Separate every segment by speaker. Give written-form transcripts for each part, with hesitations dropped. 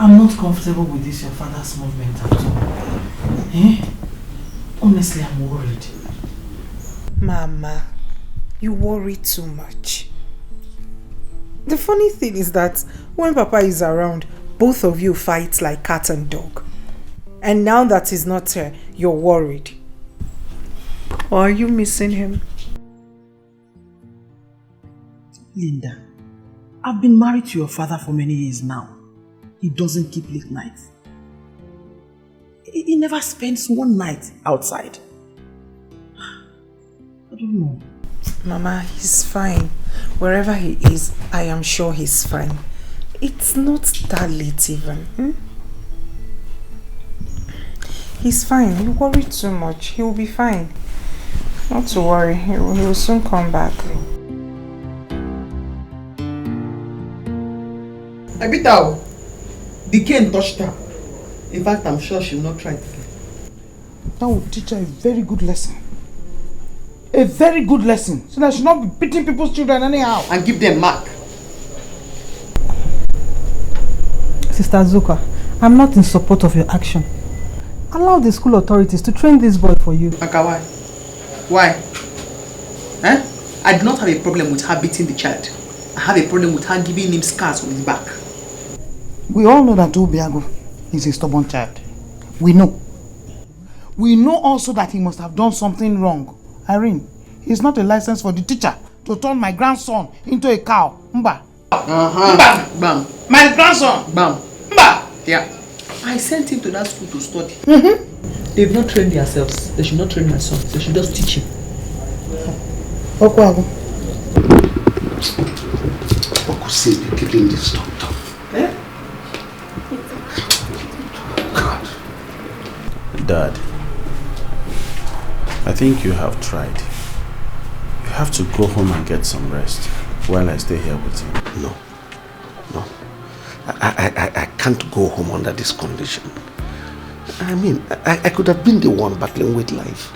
Speaker 1: I'm not comfortable with this, your father's movement at all. Eh? Honestly, I'm worried.
Speaker 2: Mama, you worry too much. The funny thing is that when Papa is around, both of you fight like cat and dog. And now that he's not here, you're worried. Or are you missing him?
Speaker 1: Linda, I've been married to your father for many years now. He doesn't keep late nights. He never spends one night outside. I don't know.
Speaker 2: Mama, he's fine. Wherever he is, I am sure he's fine. It's not that late even. He's fine. You worry too much. He will be fine. Not to worry. He will soon come back.
Speaker 1: Abitao, Dikeh touched her. In fact, I'm sure she will not try it again.
Speaker 3: That will teach her a very good lesson. A very good lesson. So that she will not be beating people's children anyhow.
Speaker 1: And give them mark.
Speaker 4: Sister Zuka, I'm not in support of your action. Allow the school authorities to train this boy for you.
Speaker 1: Aka, why? Why? Eh? I do not have a problem with her beating the child. I have a problem with her giving him scars on his back.
Speaker 3: We all know that Obiago is a stubborn child. We know. We know also that he must have done something wrong. Irene, it's not a license for the teacher to turn my grandson into a cow. Mba.
Speaker 1: Mba. Bam.
Speaker 3: My grandson.
Speaker 1: Bam.
Speaker 3: Mba.
Speaker 1: Yeah. I sent him to that school to study. They've not trained themselves. They should not train my son. They should just teach him.
Speaker 3: Okwago.
Speaker 5: Oku say you're keeping this doctor.
Speaker 1: Eh?
Speaker 5: God.
Speaker 6: Dad, I think you have tried. You have to go home and get some rest while I stay here with him.
Speaker 5: No. I can't go home under this condition. I mean, I could have been the one battling with life.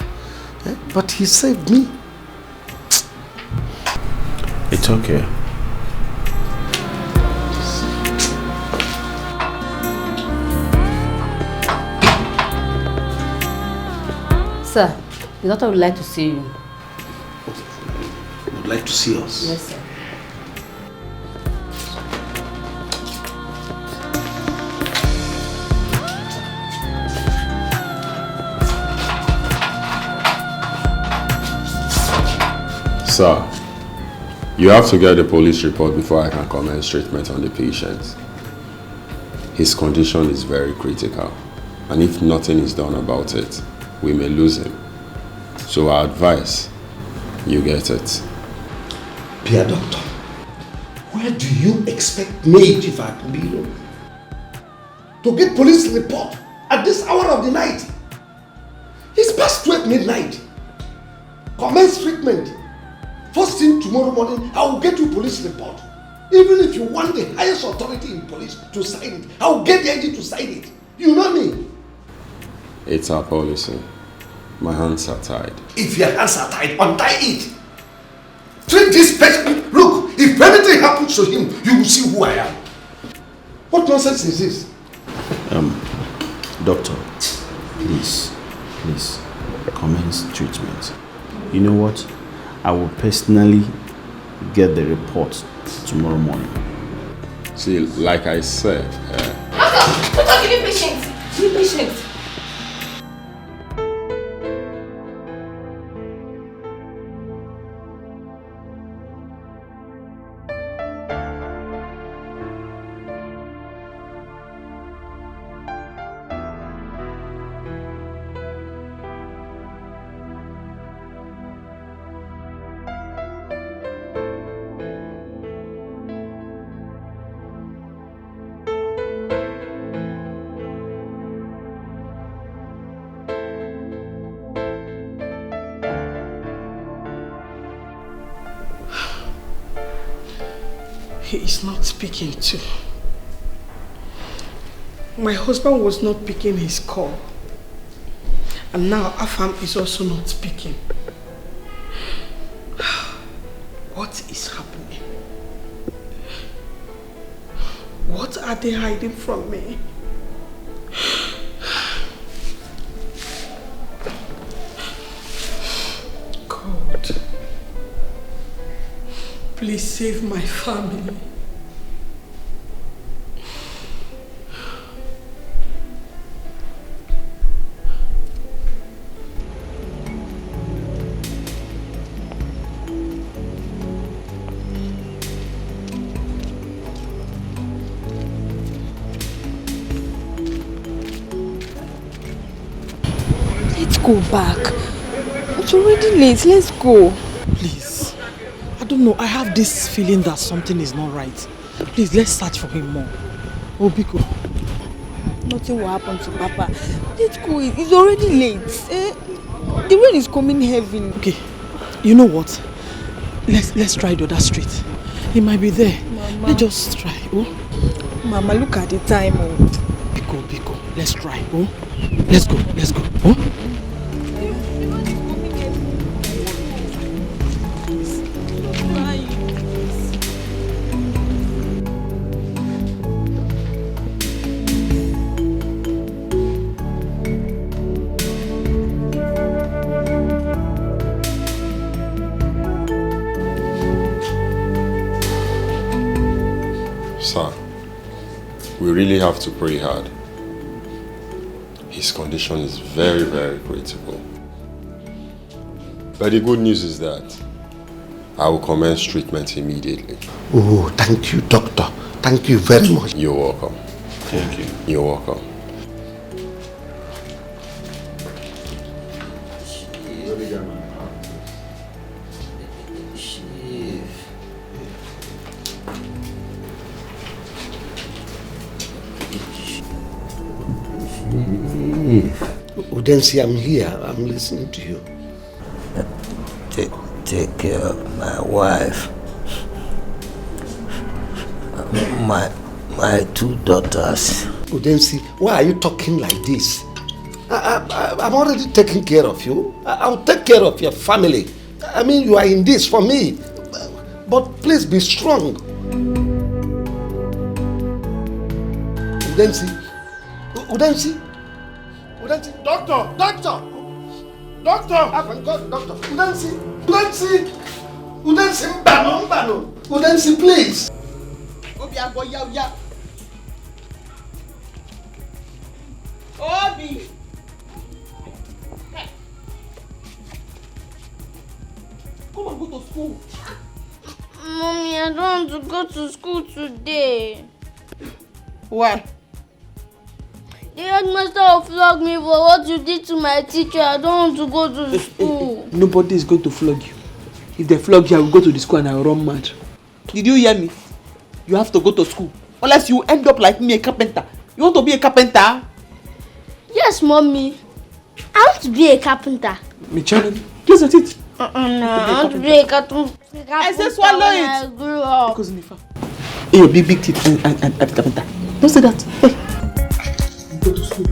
Speaker 5: But he saved me.
Speaker 6: It's okay.
Speaker 7: Sir, the doctor would like to see you.
Speaker 5: Would like to see us?
Speaker 7: Yes, sir.
Speaker 8: Sir, you have to get the police report before I can commence treatment on the patient. His condition is very critical, and if nothing is done about it, we may lose him. So I advise you get it.
Speaker 5: Dear doctor, where do you expect me, Chief Akbilo, to get police report at this hour of the night? It's past 12 midnight. Commence treatment. First thing tomorrow morning, I will get you police report. Even if you want the highest authority in police to sign it, I will get the agent to sign it. You know me.
Speaker 8: It's our policy. My hands are tied.
Speaker 5: If your hands are tied, untie it. Treat this patient. Look, if anything happens to him, you will see who I am. What nonsense is this?
Speaker 6: Doctor, please, commence treatment. You know what? I will personally get the report tomorrow morning.
Speaker 8: See, like I said...
Speaker 7: Doctor, give me patience. Give me patience.
Speaker 1: He is not speaking too. My husband was not picking his call. And now Afam is also not speaking. What is happening? What are they hiding from me? God, please save my family.
Speaker 7: Let's go back. It's already late. Let's go.
Speaker 1: Please. I don't know. I have this feeling that something is not right. Please, let's search for him more. Oh, Biko.
Speaker 7: Nothing will happen to Papa. Let's go. It's already late. The rain is coming heavy.
Speaker 1: Okay. You know what? Let's try the other street. He might be there.
Speaker 7: Mama.
Speaker 1: Let's just try. Oh.
Speaker 7: Mama, look at the time. Oh.
Speaker 1: Biko. Let's try. Oh. Let's go. Oh.
Speaker 8: Sir, we really have to pray hard. His condition is very, very critical. But the good news is that I will commence treatment immediately.
Speaker 5: Oh, thank you, doctor. Thank you very much.
Speaker 8: You're welcome.
Speaker 6: Thank you.
Speaker 8: You're welcome.
Speaker 5: Udensi, I'm here. I'm listening to you.
Speaker 9: Take care of my wife, my two daughters.
Speaker 5: Udensi, why are you talking like this? I'm already taking care of you. I'll take care of your family. I mean, you are in this for me. But please be strong. Udensi. Doctor! I've got doctor. Udensi, Mbano. Udensi, please.
Speaker 7: Obi. Hey. Come and go to school.
Speaker 10: Mommy, I don't want to go to school today.
Speaker 7: Why?
Speaker 10: The headmaster will flog me for what you did to my teacher. I don't want to go to school.
Speaker 11: Nobody is going to flog you. If they flog you, I will go to the school and I will run mad. Did you hear me? You have to go to school. Unless you end up like me, a carpenter. You want to be a carpenter?
Speaker 10: Yes, Mommy. I want to be a carpenter.
Speaker 11: Michelle, please let it.
Speaker 10: No, I want to be a carpenter.
Speaker 11: I said swallow
Speaker 10: when
Speaker 11: it.
Speaker 10: I grew up.
Speaker 11: Because in the your big teeth and carpenter. Don't say that. Hey. Go to school.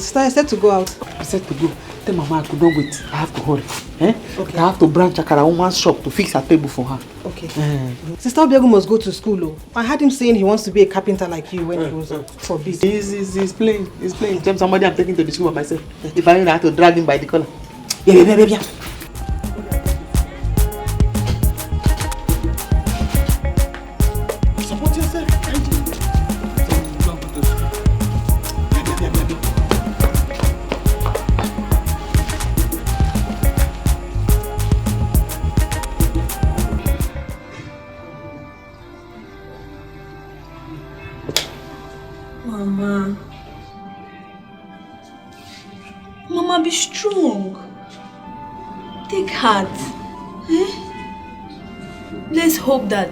Speaker 4: Sister, I said to go out.
Speaker 11: I said to go. Tell Mama I could not wait. I have to hurry. Okay. I have to branch Akara woman's shop to fix her table for her.
Speaker 4: Okay. Sister Obiagu must go to school. Oh. I heard him saying he wants to be a carpenter like you when he was for business.
Speaker 11: He's playing. Tell somebody I'm taking to the school by myself. If I have to drag him by the collar. Yeah.
Speaker 1: Support yourself.
Speaker 7: Mama, be strong. Take heart. Let's hope that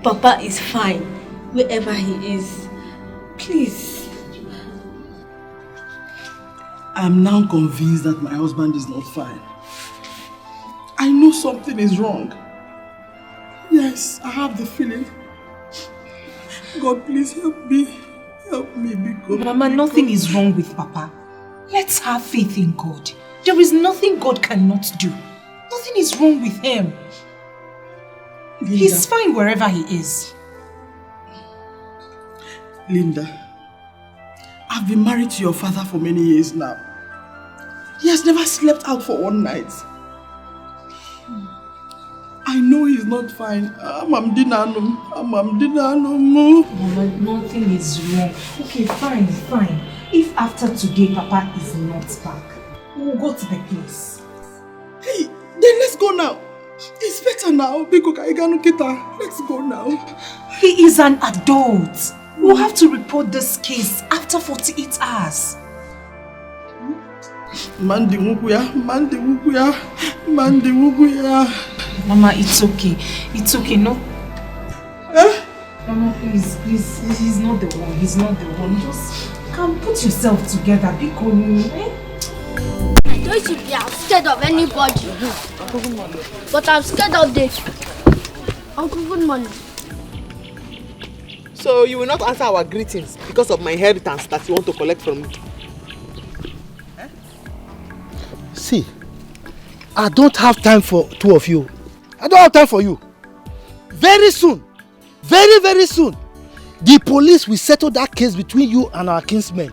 Speaker 7: Papa is fine wherever he is. Please.
Speaker 1: I'm now convinced that my husband is not fine. I know something is wrong. Yes, I have the feeling. God, please help me. Help me, because
Speaker 2: Mama, nothing is wrong with Papa. Let's have faith in God. There is nothing God cannot do. Nothing is wrong with him.
Speaker 1: Linda.
Speaker 2: He's fine wherever he is.
Speaker 1: Linda, I've been married to your father for many years now. He has never slept out for one night. I know he's not fine.
Speaker 2: Mama, nothing is wrong. Okay, fine. If after today Papa is not back, we'll go to the place.
Speaker 1: Hey, then let's go now. It's better now. Let's go now.
Speaker 2: He is an adult. We'll have to report this case after 48 hours.
Speaker 1: Mama,
Speaker 2: it's okay. It's okay, no? Mama, please, he's not the one. Just come, put yourself together. Be cool, eh?
Speaker 10: I don't should be scared of anybody. But I'm scared of this. Uncle, good morning.
Speaker 11: So you will not answer our greetings because of my inheritance that you want to collect from me?
Speaker 5: See, I don't have time for two of you. I don't have time for you. Very soon, very soon, the police will settle that case between you and our kinsmen.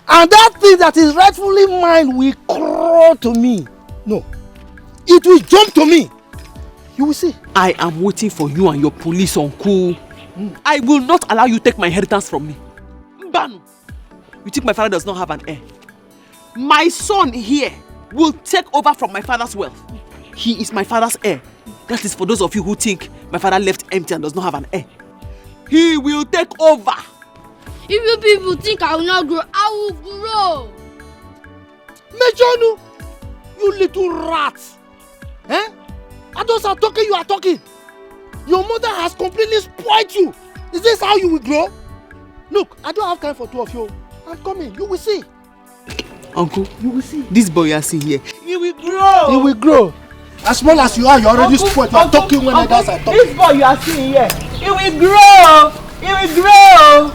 Speaker 5: And that thing that is rightfully mine will crawl to me. No, it will jump to me. You will see.
Speaker 11: I am waiting for you and your police, uncle. I will not allow you to take my inheritance from me. Mbanu, you think my father does not have an heir? My son here will take over from my father's wealth. He is my father's heir. That is for those of you who think my father left empty and does not have an heir. He will take over.
Speaker 10: If you people think I will not grow, I will grow.
Speaker 5: Mejonu, you little rats. Eh? Adults are talking, you are talking. Your mother has completely spoiled you. Is this how you will grow? Look, I don't have time for two of you. I'm coming. You will see.
Speaker 11: Uncle, you will see. This boy you are seeing here, he will grow.
Speaker 5: He will grow. As small as you are, you already spoiled. You are talking when others are talking.
Speaker 11: This boy you are seeing here, he will grow. He will grow.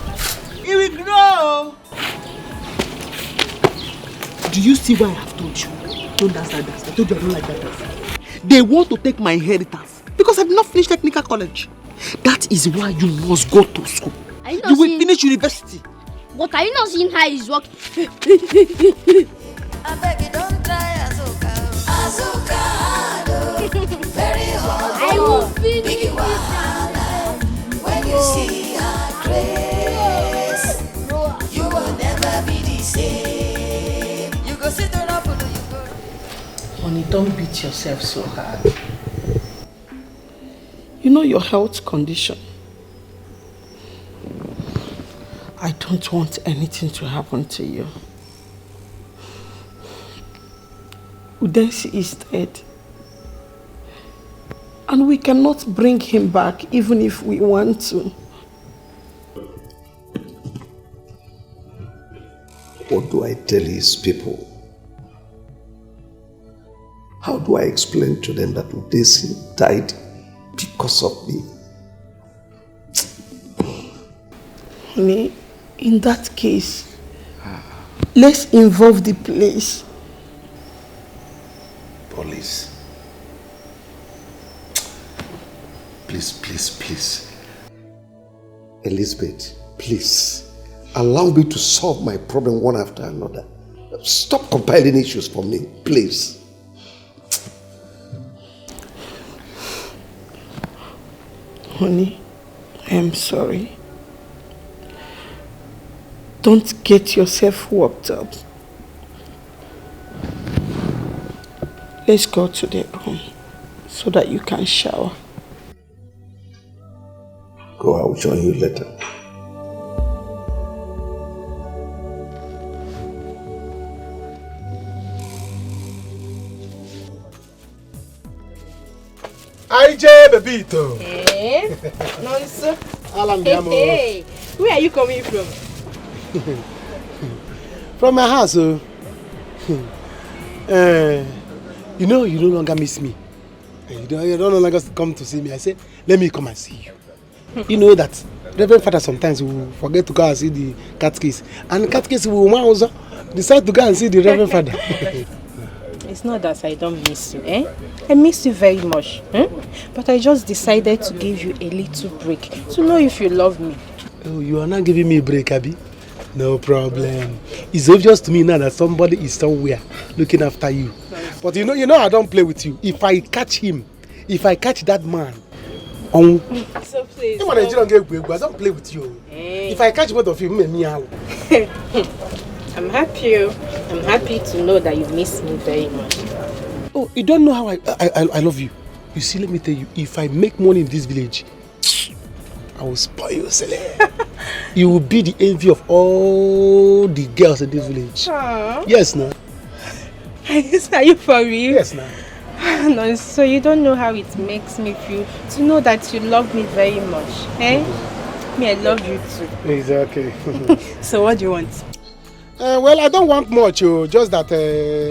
Speaker 11: He will grow. Do you see why I have told you? Don't dance like that. I told you I don't like that dance. They want to take my inheritance because I have not finished technical college. That is why you must go to school. You will finish university.
Speaker 10: But are you not seeing how he's working?
Speaker 12: I beg you, don't try Azuka. Azuka, very hard.
Speaker 10: I will finish
Speaker 12: Big wahala. When you see her grace, you will never be the same. You go sit on up, you go.
Speaker 1: Honey, don't beat yourself so hard. You know your health condition. I don't want anything to happen to you. Udensi is dead. And we cannot bring him back even if we want to.
Speaker 5: What do I tell his people? How do I explain to them that Udensi died because of me?
Speaker 1: Honey, in that case, let's involve the police.
Speaker 5: Police. Please. Elizabeth, please. Allow me to solve my problem one after another. Stop compiling issues for me, please.
Speaker 1: Honey, I am sorry. Don't get yourself worked up. Let's go to the room so that you can shower.
Speaker 5: Go, I will join you later.
Speaker 13: IJ Bebito.
Speaker 11: Hey, Nonso.
Speaker 13: Hey,
Speaker 11: where are you coming from?
Speaker 13: From my house, you know you no longer miss me. You don't no longer come to see me. I say, let me come and see you. You know that Reverend Father sometimes will forget to go and see the catechist. And the catechist will also decide to go and see the Reverend Father.
Speaker 2: It's not that I don't miss you, eh? I miss you very much, but I just decided to give you a little break to know if you love me.
Speaker 13: Oh, you are not giving me a break, Abby? No problem. It's obvious to me now that somebody is somewhere looking after you. But you know I don't play with you. If I catch that man,
Speaker 2: so please.
Speaker 13: I don't play with you. Hey. If I catch both of you, me out.
Speaker 2: I'm happy to know that you miss me very much.
Speaker 13: Oh, you don't know how I love you. You see, let me tell you, if I make money in this village, I will spoil you, Sele. You will be the envy of all the girls in this village.
Speaker 2: Aww.
Speaker 13: Yes, no.
Speaker 2: Are you for real?
Speaker 13: Yes, no.
Speaker 2: No, so you don't know how it makes me feel to know that you love me very much, eh? Me, I love you too.
Speaker 13: Exactly.
Speaker 2: So what do you want?
Speaker 13: Well, I don't want much, just that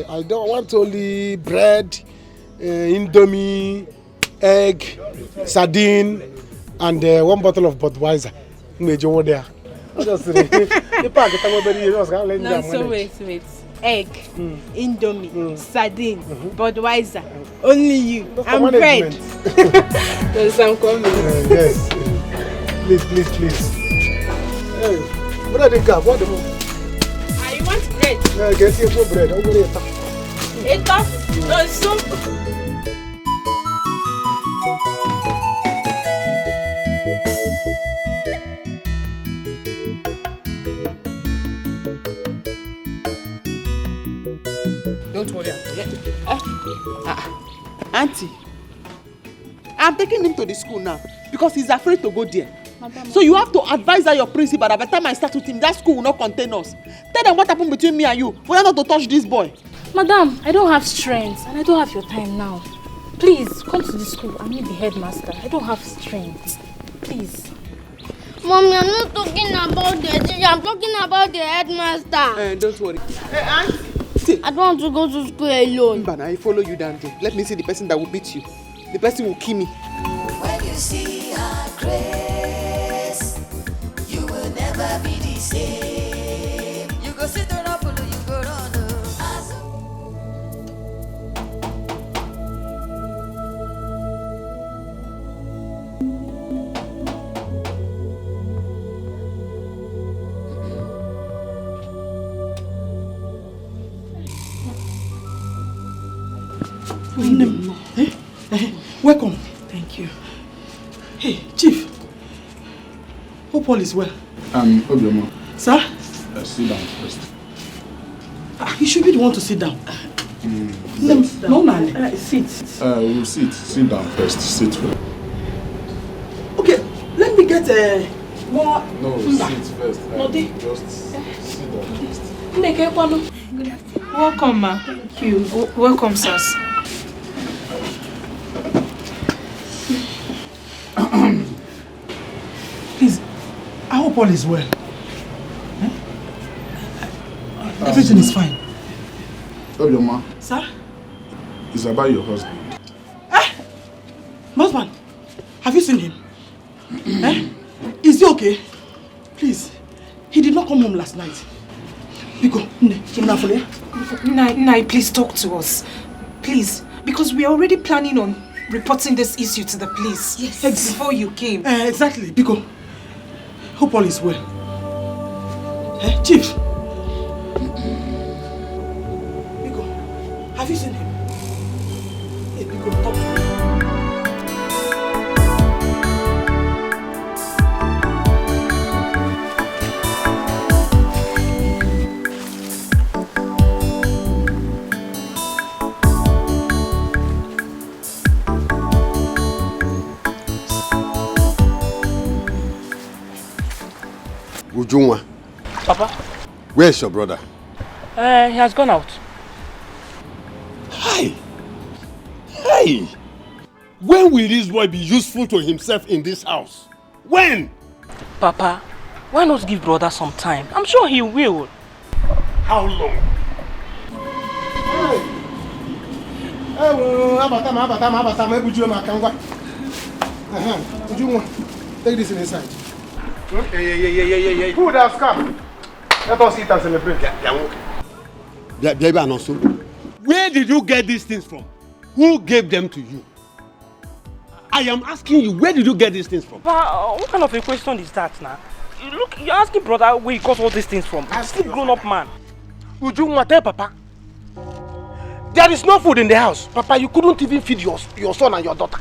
Speaker 13: I don't want only bread, indomie, egg, sardine, and one bottle of Budweiser. Major there. Just the pack.
Speaker 2: No, so wait. Egg, indomie, sardine, Budweiser, only you, and bread. There's some coming.
Speaker 13: Yes. Please. Hey, bread and cap, what the more?
Speaker 2: I want bread.
Speaker 13: Yeah, get you for bread. Over here.
Speaker 2: It's off. No, soup.
Speaker 11: Don't worry. Auntie, I'm taking him to the school now because he's afraid to go there. Madam. So you have to advise your principal that by the time I start with him, that school will not contain us. Tell them what happened between me and you. We are not to touch this boy.
Speaker 14: Madam, I don't have strength and I don't have your time now. Please, come to the school. I need the headmaster. I don't have strength. Please.
Speaker 10: Mommy, I'm not talking about the teacher. I'm talking about the headmaster.
Speaker 11: Don't worry. Hey, Auntie.
Speaker 10: I don't want to go to school alone.
Speaker 11: But I follow you down there. Let me see the person that will beat you. The person will kill me.
Speaker 12: When you see her grace, you will never be the same. You go sit on up, you go run.
Speaker 1: Welcome.
Speaker 2: Thank you.
Speaker 1: Hey, Chief. Hope all is well.
Speaker 15: Obioma.
Speaker 1: Sir?
Speaker 15: Sit down first.
Speaker 1: You should be the one to sit down. Sit.
Speaker 15: We'll sit. Sit down first. Sit well.
Speaker 1: Okay, let me get more.
Speaker 15: No, sit first. Just sit down first.
Speaker 2: Welcome, ma. Thank you. Welcome, sirs.
Speaker 1: Please, I hope all is well. Everything is fine.
Speaker 15: Obioma.
Speaker 1: Sir?
Speaker 15: It's about your husband.
Speaker 1: My husband? Have you seen him? Is he okay? Please, he did not come home last night. Biko,
Speaker 2: Nai, please talk to us. Please, because we are already planning on reporting this issue to the police. Yes. Before you came.
Speaker 1: Exactly, Biko. Hope all is well. Chief. Biko, have you seen him? Hey, Biko, talk to me.
Speaker 5: Ujunwa.
Speaker 16: Papa?
Speaker 5: Where's your brother?
Speaker 16: He has gone out.
Speaker 5: Hey! When will this boy be useful to himself in this house? When?
Speaker 16: Papa, why not give brother some time? I'm sure he will.
Speaker 5: How long?
Speaker 13: Take this inside. Who has come? Let us eat and celebrate.
Speaker 5: Where did you get these things from? Who gave them to you? I am asking you, where did you get these things from?
Speaker 16: Papa, what kind of a question is that now? Look, you're asking brother where he got all these things from. I'm still a grown-up man.
Speaker 13: Would you want to tell Papa? There is no food in the house. Papa, you couldn't even feed your son and your daughter.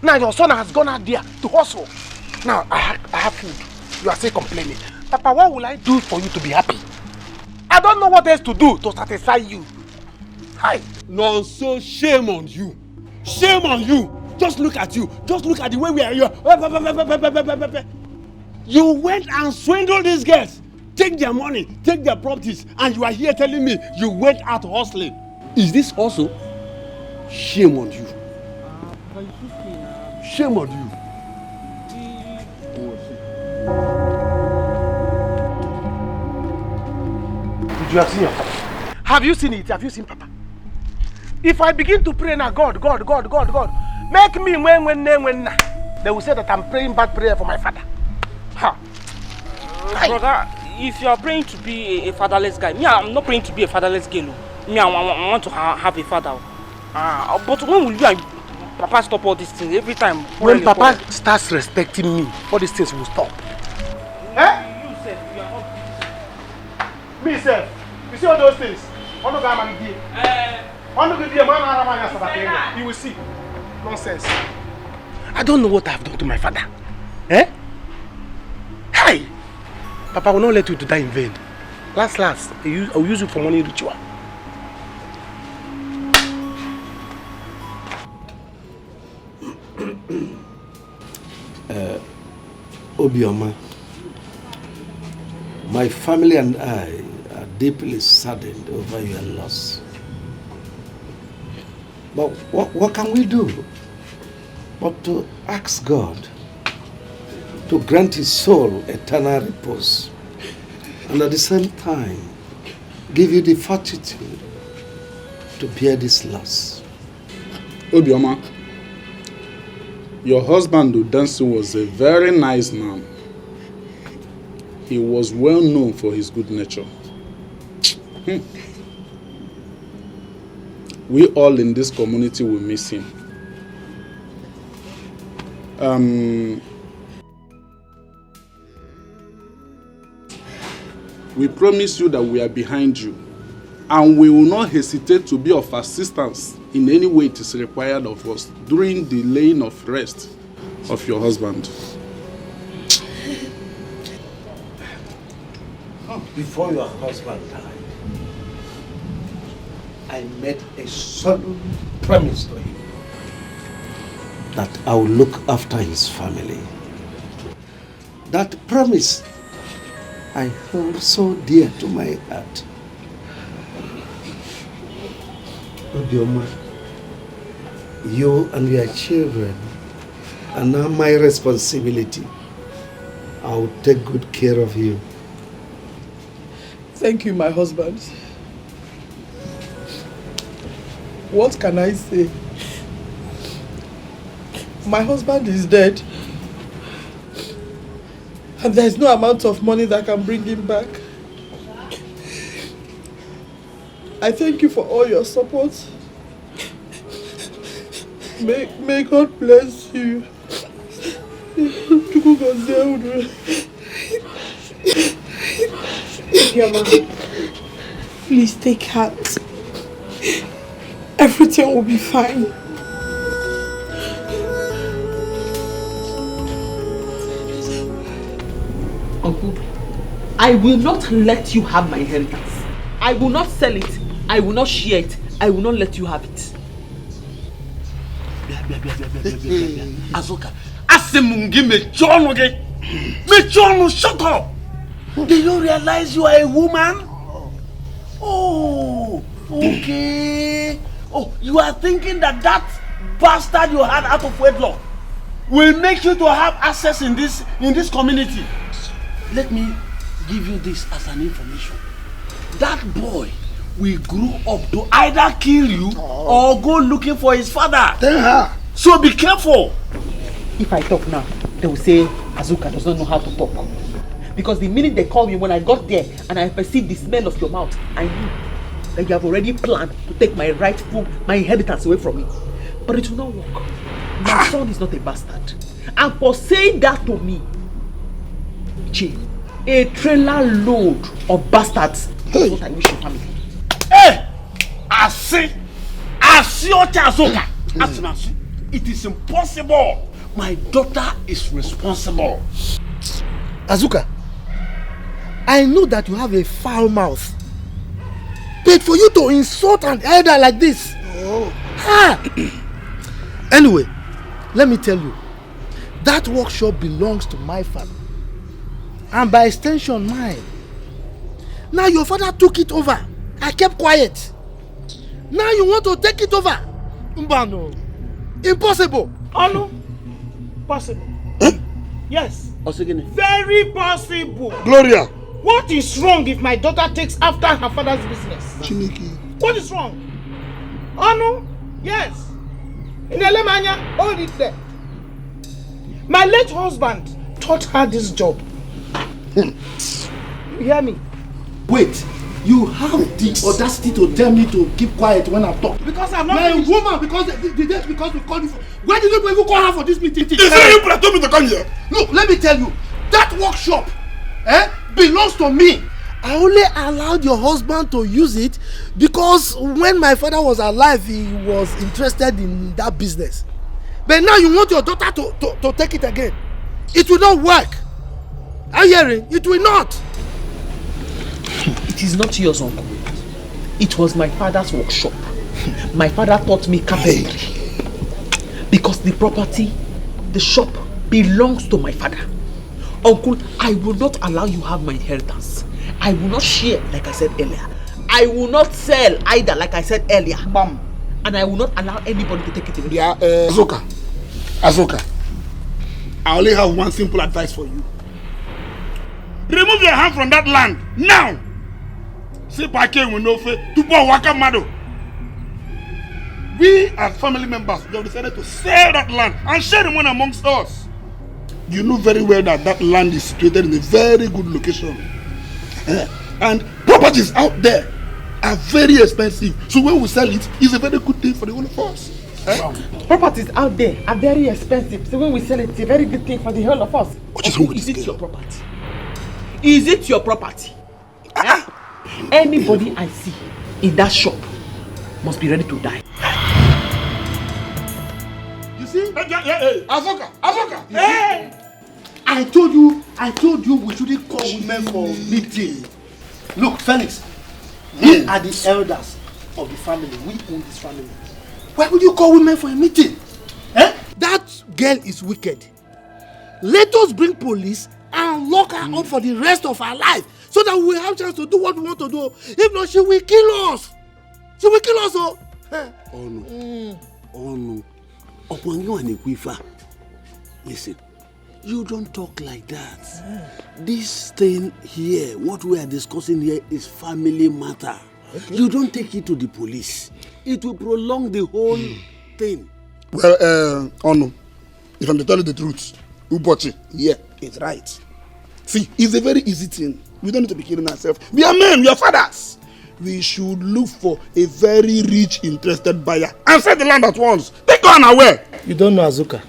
Speaker 13: Now your son has gone out there to hustle. Now I have food. You are still complaining. Papa, what will I do for you to be happy? I don't know what else to do to satisfy you. Hi.
Speaker 5: No, so shame on you. Shame on you. Just look at you. Just look at the way we are here. You went and swindled these girls. Take their money, take their properties, and you are here telling me you went out hustling. Is this also? Shame on you. Shame on you.
Speaker 13: Did you have seen your Papa? Have you seen it? Have you seen Papa? If I begin to pray now, God, make me when, they will say that I'm praying bad prayer for my father. Ha.
Speaker 16: Brother, if you are praying to be a fatherless guy, me, I'm not praying to be a fatherless girl. Me, I want to have a father. But when will you and Papa stop all these things every time?
Speaker 13: When Papa starts respecting me, all these things will stop. Eh?
Speaker 16: You said you are not.
Speaker 13: Me, sir. You see all those things? You will see. Nonsense. I don't know what I have done to my father. Eh? Hi! Papa will not let you to die in vain. Last, I will use you for money ritual.
Speaker 5: Obioma, my family and I are deeply saddened over your loss. But what can we do but to ask God to grant his soul eternal repose and at the same time give you the fortitude to bear this loss?
Speaker 17: Obioma, your husband Udansi was a very nice man. He was well known for his good nature. We all in this community will miss him. We promise you that we are behind you, and we will not hesitate to be of assistance in any way it is required of us during the laying of rest of your husband.
Speaker 5: Before your husband died, I made a solemn promise to him that I will look after his family. That promise I hold so dear to my heart. Obioma, you and your children are now my responsibility. I will take good care of you.
Speaker 1: Thank you, my husband. What can I say? My husband is dead. And there's no amount of money that can bring him back. I thank you for all your support. May God bless you. Please take heart. Everything will be fine.
Speaker 11: Uncle, I will not let you have my inheritance. I will not sell it. I will not share it. I will not let you have it.
Speaker 5: Azuka, Asimungi Mechono, shut up! Do you realize you are a woman? Oh, okay. Oh, you are thinking that bastard you had out of wedlock will make you to have access in this community. Let me give you this as an information. That boy will grow up to either kill you or go looking for his father. So be careful.
Speaker 11: If I talk now, they will say Azuka does not know how to talk. Because the minute they called me when I got there and I perceived the smell of your mouth, I knew that you have already planned to take my inheritance away from me. But it will not work. My son is not a bastard. And for saying that to me, a trailer load of bastards is what I wish your family.
Speaker 5: Hey! It is impossible. My daughter is responsible.
Speaker 18: Azuka, I know that you have a foul mouth. But for you to insult an elder like this. Anyway, let me tell you, that workshop belongs to my father. And by extension, mine. Now your father took it over. I kept quiet. Now you want to take it over? Mbano. Impossible.
Speaker 3: Oh no. Possible. Yes. Very possible.
Speaker 18: Gloria.
Speaker 3: What is wrong if my daughter takes after her father's business?
Speaker 18: Chiniki.
Speaker 3: What is wrong? Oh no. Yes. In Alemania, hold it there. My late husband taught her this job. You hear me?
Speaker 18: Wait. You have the audacity to tell me to keep quiet when I'm talking.
Speaker 3: Because I'm not
Speaker 18: my woman, because we called you for. Why did you even call her for this meeting?
Speaker 5: Is it you that told me to come here?
Speaker 18: Look, let me tell you, that workshop belongs to me. I only allowed your husband to use it because when my father was alive, he was interested in that business. But now you want your daughter to take it again. It will not work. Are you hearing? It will not.
Speaker 11: It is not yours, uncle. It was my father's workshop. My father taught me carpentry. Because the property, the shop, belongs to my father. Uncle, I will not allow you have my inheritance. I will not share, like I said earlier. I will not sell either, like I said earlier.
Speaker 3: Bam.
Speaker 11: And I will not allow anybody to take it away.
Speaker 5: Yeah, Azuka, I only have one simple advice for you. Remove your hand from that land now. We as family members, we have decided to sell that land and share the money amongst us. You know very well that that land is situated in a very good location. And properties out there are very expensive. So when we sell it, it's a very good thing for the whole of us.
Speaker 11: Properties out there are very expensive. So when we sell it, it's a very good thing for the whole of us.
Speaker 5: What is wrong with
Speaker 11: this? Is it your property? Is it your property? Anybody I see in that shop must be ready to die.
Speaker 5: You see? Hey, Azuka!
Speaker 18: Hey! I told you we shouldn't call women for meeting. Look, Felix, we are the elders of the family. We own this family. Why would you call women for a meeting? That girl is wicked. Let us bring police and lock her up for the rest of her life so that we will have a chance to do what we want to do. If not, she will kill us. She will kill us.
Speaker 5: Oh no. Upon you and Ekwifa. Listen, you don't talk like that. This thing here, what we are discussing here is family matter. Okay. You don't take it to the police. It will prolong the whole thing. Well, Ono, if I'm to tell you the truth, Ubochi, yeah, it's right. See, it's a very easy thing. We don't need to be killing ourselves. We are men, we are fathers. We should look for a very rich, interested buyer and sell the land at once. Take her away.
Speaker 18: You don't know Azuka.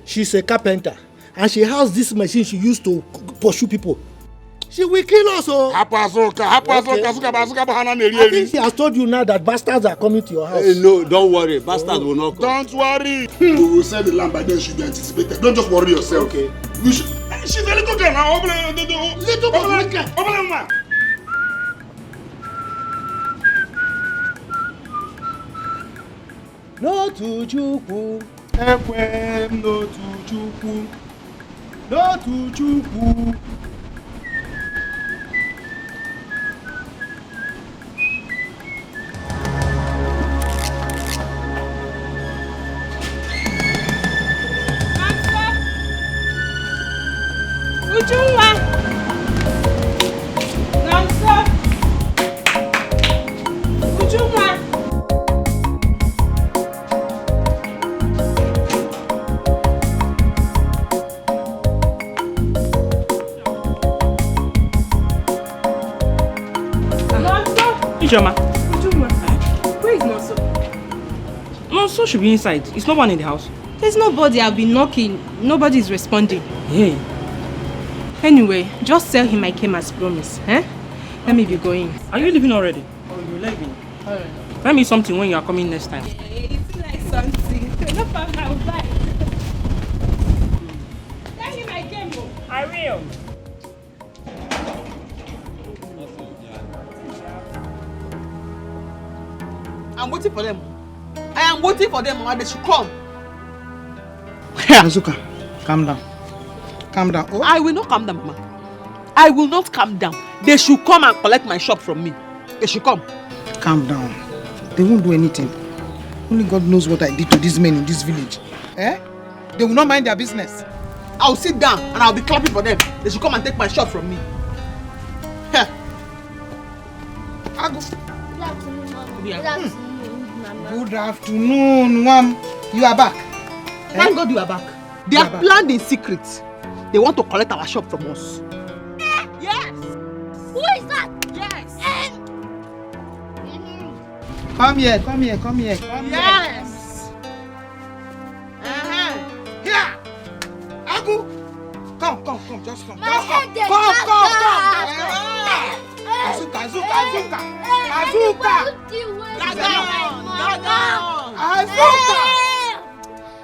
Speaker 18: She's a carpenter and she has this machine she used to pursue people. She will kill us. I think she has told you now that bastards are coming to your house.
Speaker 5: Hey, no, don't worry. Bastards will not come. Don't worry. We will sell the land by then should be anticipated. Don't just worry yourself. Okay. We should. She's a little girl now. Little girl.
Speaker 18: No to Chukwu.
Speaker 3: Ekwem no to Chukwu. No to Chukwu.
Speaker 2: Ujunwa. Namso. Ujunwa.
Speaker 16: Ijoma. My son should be inside. Is no one in the house?
Speaker 19: There's nobody. I've been knocking. Nobody's responding.
Speaker 16: Hey.
Speaker 19: Anyway, just tell him I came as promised. Eh? Let me be going.
Speaker 16: Are you leaving already? Oh, you're leaving. Alright. Tell me something when you are coming next time.
Speaker 19: It's like something. No problem, I'll buy. Tell him I came.
Speaker 16: I will.
Speaker 11: I'm waiting for them. I am waiting for them, Mama. They should come.
Speaker 3: Azuka, calm down. Calm down. Oh.
Speaker 11: I will not calm down, Mama. I will not calm down. They should come and collect my shop from me. They should come.
Speaker 3: Calm down. They won't do anything. Only God knows what I did to these men in this village. Eh? They will not mind their business.
Speaker 11: I'll sit down and I'll be clapping for them. They should come and take my shop from me.
Speaker 3: Ago.
Speaker 10: Good afternoon, Mama. Good afternoon, Mama.
Speaker 3: Good afternoon, Mom. You are back.
Speaker 11: Thank God you are back. They have planned in secret. They want to collect our shop from us.
Speaker 10: Yes. Who is that?
Speaker 11: Yes.
Speaker 3: Come here.
Speaker 11: Yes.
Speaker 3: Here. Agu. Come. Just come.
Speaker 10: My head is
Speaker 3: Come.
Speaker 10: Azuka.
Speaker 3: Azuka.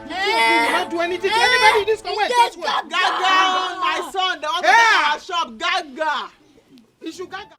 Speaker 3: You will not do anything to anybody in this way. Just wait.
Speaker 11: Gaga, my son. They want to take our shop. Gaga.
Speaker 3: You should gaga.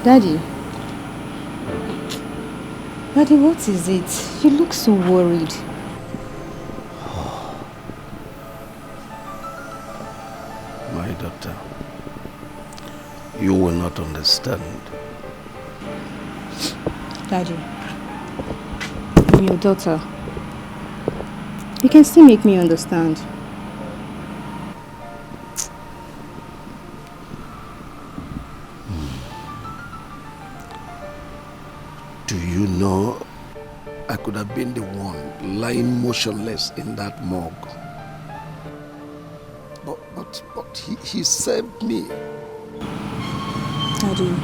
Speaker 20: Daddy, what is it? You look so worried.
Speaker 9: My daughter, you will not understand.
Speaker 20: Daddy, I'm your daughter. You can still make me understand.
Speaker 9: Do you know, I could have been the one lying motionless in that morgue. But he saved me.
Speaker 20: Daddy,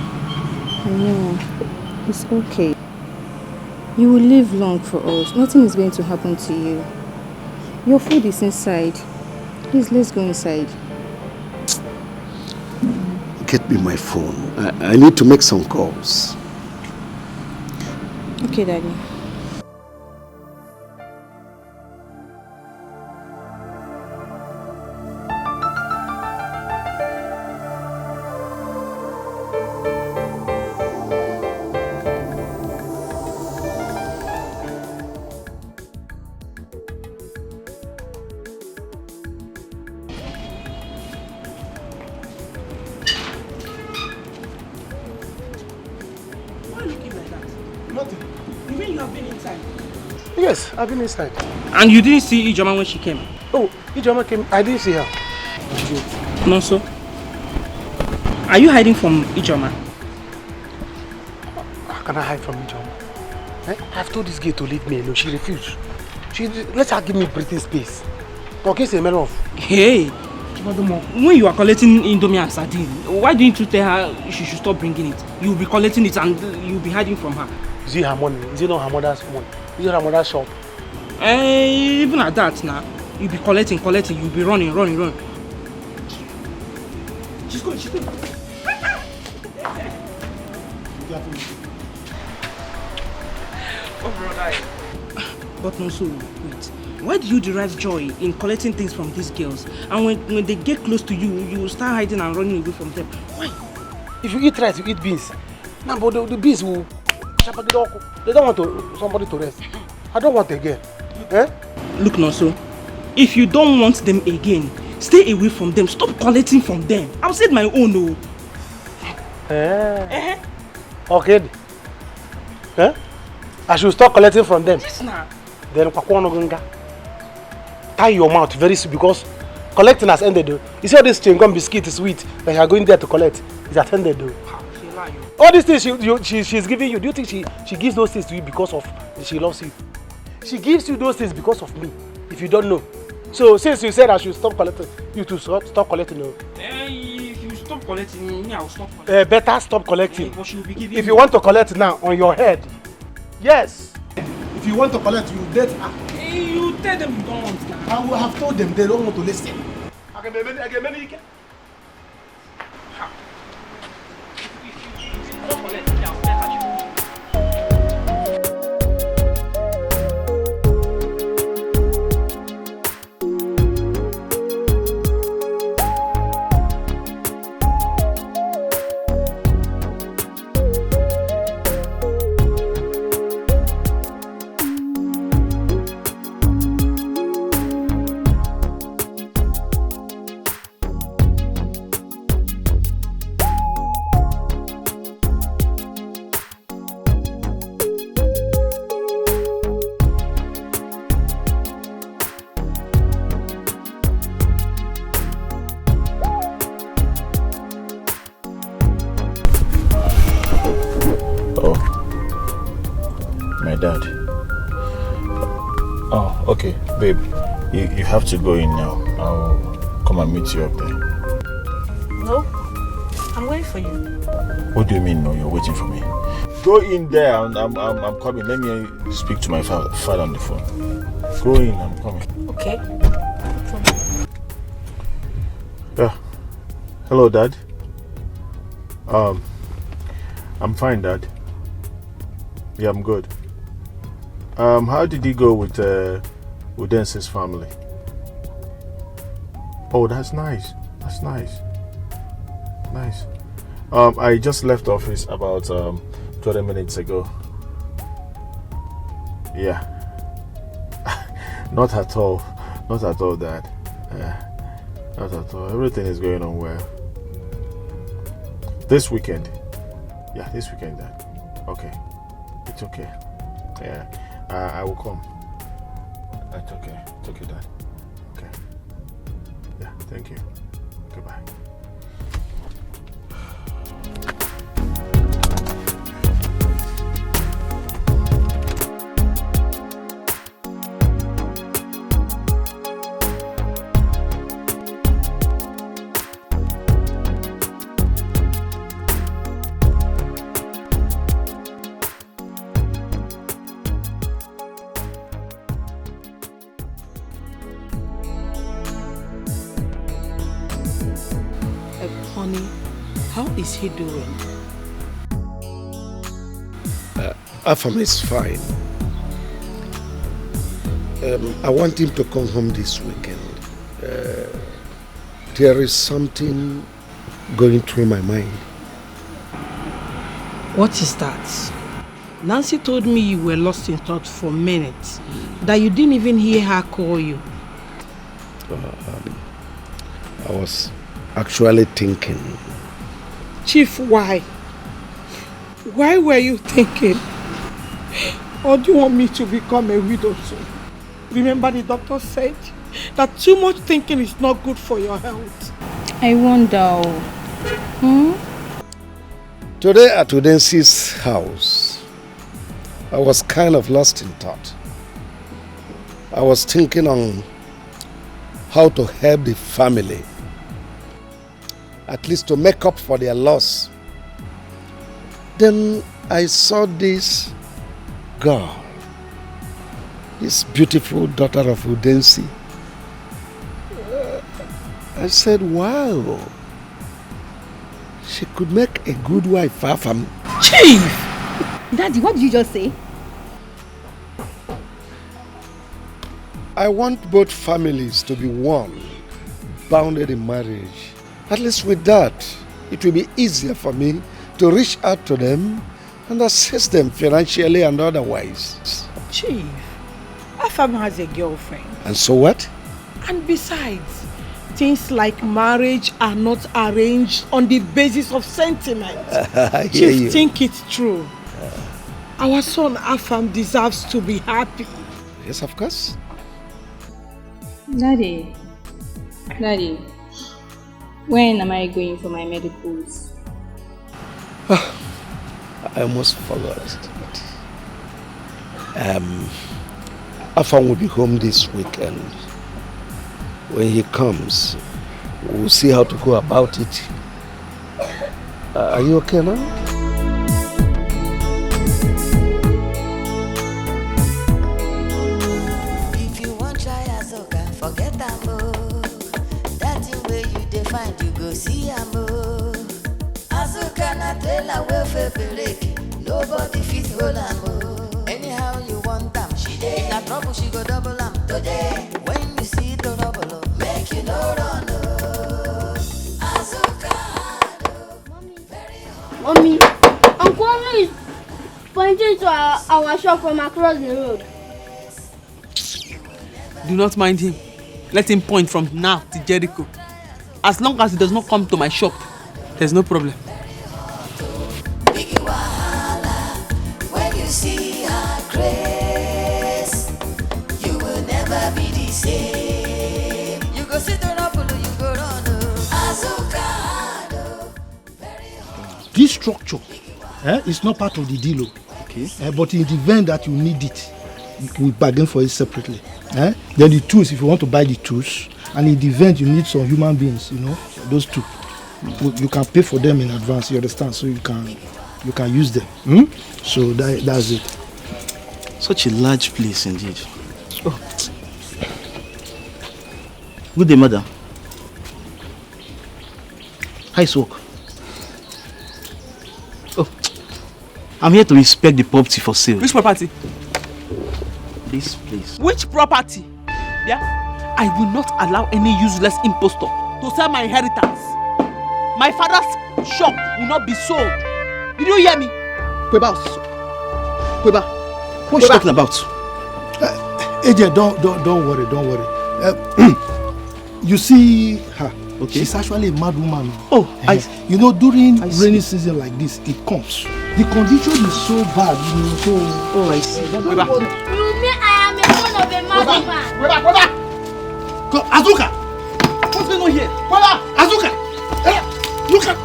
Speaker 20: I know. It's okay. You will live long for us. Nothing is going to happen to you. Your food is inside. Please, let's go inside.
Speaker 9: Get me my phone. I need to make some calls.
Speaker 20: Okay, Daddy.
Speaker 13: Yes, I've been inside.
Speaker 16: And you didn't see Ijoma when she came?
Speaker 13: Oh, Ijoma came. I didn't see her.
Speaker 16: No, sir. Are you hiding from Ijoma?
Speaker 13: How can I hide from Ijoma? I've told this girl to leave me alone. She refused. Let her give me breathing space. Okay, it's a matter of.
Speaker 16: Hey, Furthermore, when you are collecting Indomie and sardine, why didn't you tell her she should stop bringing it? You'll be collecting it and you'll be hiding from her.
Speaker 13: Is it her money? Is it not her mother's money? Is it her mother's shop?
Speaker 16: Even at that now, you'll be collecting, you'll be running. She's going. Oh, brother. But no, so wait. Why do you derive joy in collecting things from these girls? And when they get close to you, you start hiding and running away from them. Why?
Speaker 13: If you eat rice, you eat beans. Now, but the beans will... They don't want somebody to rest. I don't want again. Eh?
Speaker 16: Look, Nonso. If you don't want them again, stay away from them. Stop collecting from them. I'll say my own, no.
Speaker 13: Okay. Eh? I should stop collecting from them.
Speaker 16: Yes, nah.
Speaker 13: Then tie your mouth very soon because collecting has ended though. You see all this chewing-gum biscuit is sweet that you are going there to collect. It's at ended though. All these things she's giving you, do you think she gives those things to you because of she loves you? She gives you those things because of me, if you don't know. So since you said I should stop collecting, you too stop collecting. No?
Speaker 16: If you stop collecting, me I will stop collecting.
Speaker 13: Better stop collecting.
Speaker 16: But she will be giving
Speaker 13: if you want to collect now on your head, yes. If you want to collect, you date her.
Speaker 16: You tell them you don't want that.
Speaker 13: I will have told them they don't want to listen.
Speaker 6: Okay, babe, you have to go in now. I'll come and meet you up there.
Speaker 19: No, I'm waiting for you.
Speaker 6: What do you mean, no? You're waiting for me? Go in there. I'm coming. Let me speak to my father on the phone. Go in. I'm coming.
Speaker 19: Okay.
Speaker 6: Yeah. Hello, Dad. I'm fine, Dad. Yeah, I'm good. How did he go with Udense's family? Oh, that's nice. That's nice. Nice. I just left office about 20 minutes ago. Yeah. Not at all. Not at all, Dad. Not at all. Everything is going on well. This weekend. Yeah, this weekend, Dad. Okay. It's okay. Yeah. I will come. It's okay. It's okay, Dad. Okay. Yeah, thank you. Goodbye.
Speaker 11: How is he doing?
Speaker 9: Afam is fine. I want him to come home this weekend. There is something going through my mind.
Speaker 11: What is that? Nancy told me you were lost in thought for minutes, that you didn't even hear her call you.
Speaker 9: I was actually thinking.
Speaker 2: Chief, why? Why were you thinking? Or do you want me to become a widow soon? Remember the doctor said that too much thinking is not good for your health.
Speaker 20: I wonder.
Speaker 9: Today at Udensi's house, I was kind of lost in thought. I was thinking on how to help the family at least to make up for their loss. Then I saw this girl, this beautiful daughter of Udensi. I said, wow, she could make a good wife for family.
Speaker 21: Chief! Daddy, what did you just say?
Speaker 9: I want both families to be one, bounded in marriage. At least with that, it will be easier for me to reach out to them and assist them financially and otherwise.
Speaker 3: Chief, Afam has a girlfriend.
Speaker 9: And so what?
Speaker 3: And besides, things like marriage are not arranged on the basis of sentiment.
Speaker 9: I hear
Speaker 3: Chief,
Speaker 9: you.
Speaker 3: think it through. Our son Afam deserves to be happy.
Speaker 9: Yes, of course.
Speaker 20: Daddy, when am I going for my medicals?
Speaker 9: I almost forgot. Afam will be home this weekend. When he comes, we'll see how to go about it. Are you okay now?
Speaker 12: If you want try Azoka, forget Amo. That thing where you define, you go see Amo. Azoka na trailer well for break. Nobody fit hold Amo. Anyhow you want them, she dey. Na trouble she go double am today. When you see the trouble, make you no run. Azoka.
Speaker 10: Mommy, Uncle Omni is pointing to our shop from across the road.
Speaker 11: Do not mind him. Let him point from now to Jericho. As long as he does not come to my shop, there's no problem.
Speaker 12: When you see her grace, you will never be the same. You go sit on up, you go run. Azuka.
Speaker 18: This structure is not part of the deal. Okay. But in the event that you need it, we bargain for it separately. Then the tools, if you want to buy the tools, and in the event you need some human beings, those two, you can pay for them in advance. You understand? So you can use them. So that's it.
Speaker 22: Such a large place indeed. Oh. Good day, madam. How is work? Oh, I'm here to inspect the property for sale.
Speaker 11: Which property?
Speaker 22: This place.
Speaker 11: Which property? Yeah? I will not allow any useless impostor to sell my inheritance. My father's shop will not be sold. Did you hear me?
Speaker 22: Kweba, what are you talking about?
Speaker 18: AJ, don't worry. You see her. Okay. She's actually a mad woman.
Speaker 22: Oh,
Speaker 18: during rainy season like this, it comes. The condition is so bad, so.
Speaker 22: Oh, I see.
Speaker 10: You mean I am a son of a mad woman?
Speaker 18: Come, Azuka! What's going on here? Azuka! Look at.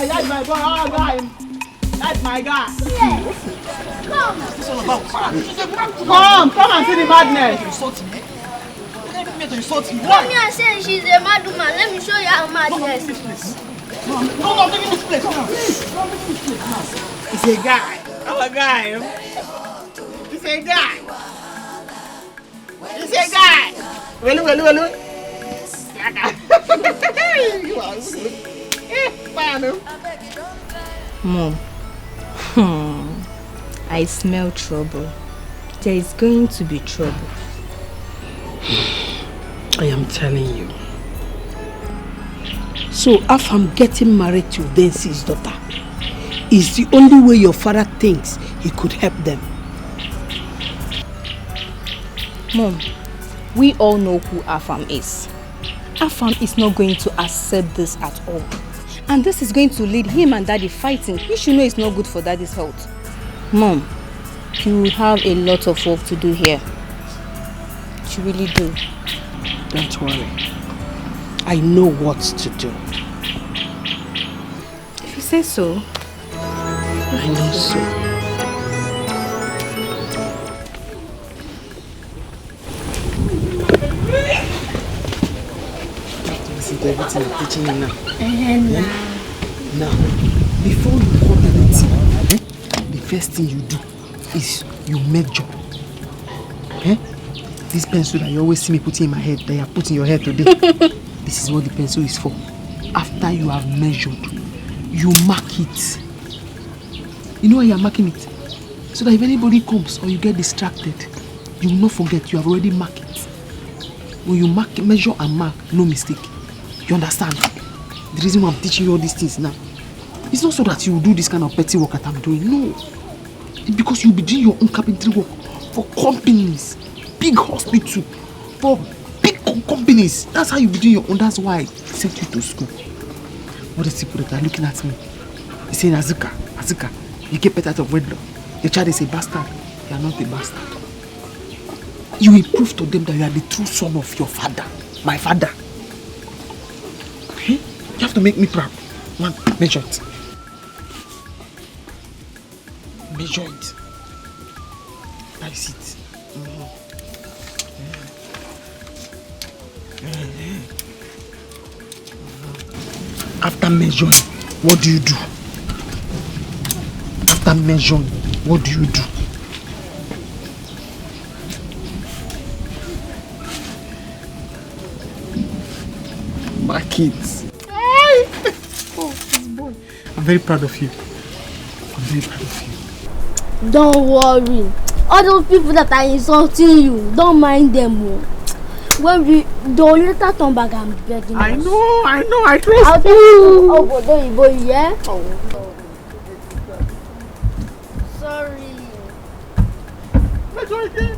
Speaker 3: That's my guy. That's my guy.
Speaker 10: Yes. Come.
Speaker 3: What's all about? Come and see the madness. You insult me.
Speaker 10: Come here and say she's a mad woman. Let me show you her madness.
Speaker 3: No, take this place. It's a guy. I'm a guy. It's a guy. It's a guy. Well. You are.
Speaker 20: Mom, I smell trouble. There is going to be trouble.
Speaker 23: I am telling you. So, if I'm getting married to Densi's daughter, is the only way your father thinks he could help them.
Speaker 20: Mom, we all know who Afam is. Afam is not going to accept this at all. And this is going to lead him and Daddy fighting. He should know it's not good for Daddy's health. Mom, you have a lot of work to do here. You really do.
Speaker 23: Don't worry. I know what to do.
Speaker 20: If you say so.
Speaker 23: I know so.
Speaker 2: everything I'm teaching you now. Now, before you cut anything, the first thing you do is you measure. This pencil that you always see me putting in my head, that you are putting in your head today, this is what the pencil is for. After you have measured, you mark it. You know why you are marking it? So that if anybody comes or you get distracted, you will not forget you have already marked it. When you mark, measure and mark, no mistake. You understand? The reason why I'm teaching you all these things now, it's not so that you will do this kind of petty work that I'm doing. No. It's because you'll be doing your own carpentry work for companies, big hospital, for big companies. That's how you'll be doing your own. That's why I sent you to school. All these people that are looking at me, they're saying, Azuka, you get better out of wedlock. Your child is a bastard. You are not a bastard. You will prove to them that you are the true son of your father, my father. Okay? You have to make me proud. One, measure it. Measure it. Price it. After measuring, what do you do? After measuring, what do you do? My kids. Oh, this boy. I'm very proud of you. I'm very proud of you.
Speaker 10: Don't worry. All those people that are insulting you, don't mind them. They'll later turn back and begging us.
Speaker 2: I know, I trust
Speaker 10: I'll
Speaker 2: you.
Speaker 10: Oh, boy, yeah? Oh. Sorry.
Speaker 2: Let's go again.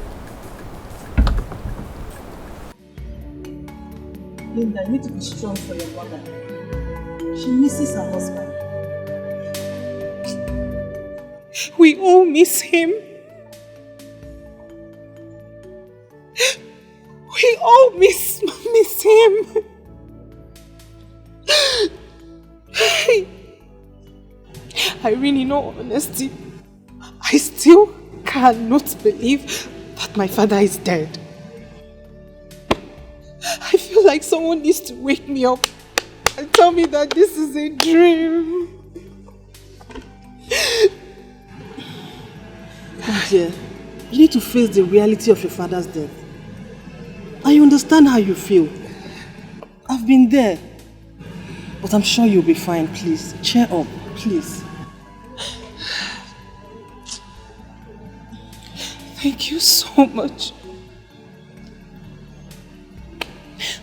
Speaker 1: Linda, you need to be strong for your mother. She misses her husband.
Speaker 2: We all miss him. We all miss him. Irene, in all honesty, I still cannot believe that my father is dead. I feel like someone needs to wake me up and tell me that this is a dream. Oh dear, you need to face the reality of your father's death. I understand how you feel. I've been there. But I'm sure you'll be fine, please. Cheer up, please. Thank you so much.